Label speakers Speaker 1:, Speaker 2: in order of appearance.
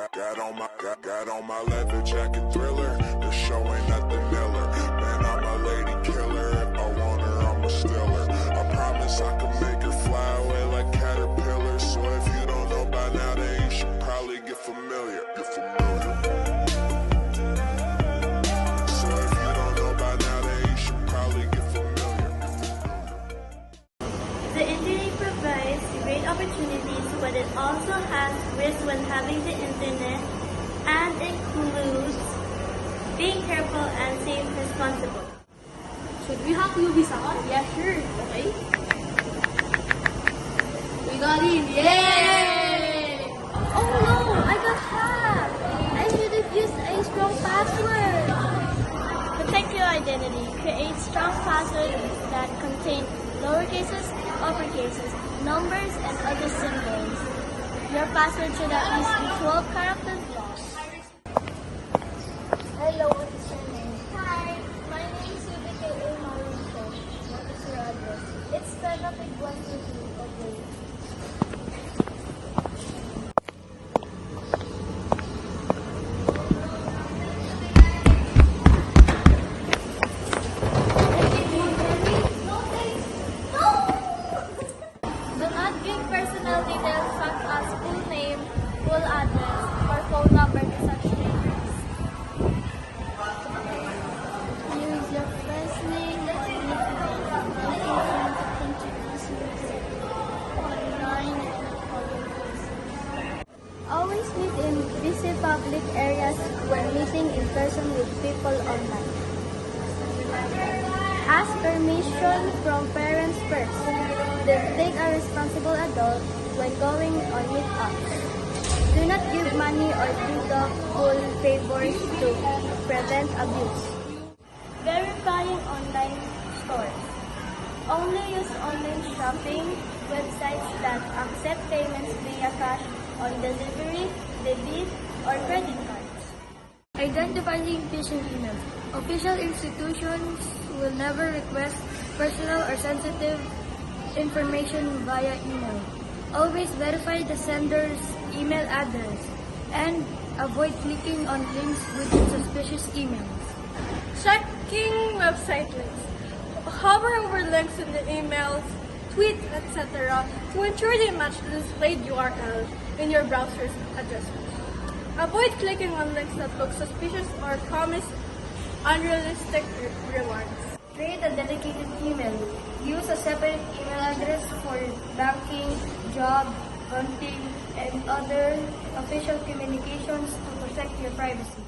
Speaker 1: got on my leather jacket Thriller. The show ain't nothing Miller. Man, I'm a lady killer. If I want her, I'ma steal her. I promise I can make her fly away like caterpillars. So if you don't know by now, then you should probably get familiar. So if you don't know by now, then you should probably get familiar.
Speaker 2: The internet provides great opportunities, but it also has risks when having the internet, and includes being careful and staying responsible.
Speaker 3: Should we hack UV Saka? Yeah, sure. Okay. We got in. Yay!
Speaker 2: Oh no! I got hacked! I should have used a strong password! Protect your identity. Create strong passwords that contain lowercases, uppercases, numbers, and other symbols. Your password should at least be 12 characters long. Hello, what is your name? Hi, my name is Yubike A. Mauricio. What is your address? It's Penapig 122. Okay. Do not give personal details such as full name, full address, or phone number to such strangers. Use your first name or nickname to introduce yourself online and followers. Always meet in busy public areas when meeting in person with people online. Ask permission from parents first. Then take a responsible adult when going on meetups. Do not give money or do full favors to prevent abuse. Verifying online stores. Only use online shopping websites that accept payments via cash on delivery, debit, or credit cards.
Speaker 3: Identifying phishing emails. Official institutions will never request personal or sensitive information via email. Always verify the sender's email address and avoid clicking on links with suspicious emails.
Speaker 4: Checking website links. Hover over links in the emails, tweets, etc. to ensure they match the displayed URL in your browser's address book. Avoid clicking on links that look suspicious or promise unrealistic rewards.
Speaker 3: Create a dedicated email. Use a separate email address for banking, job, hunting, and other official communications to protect your privacy.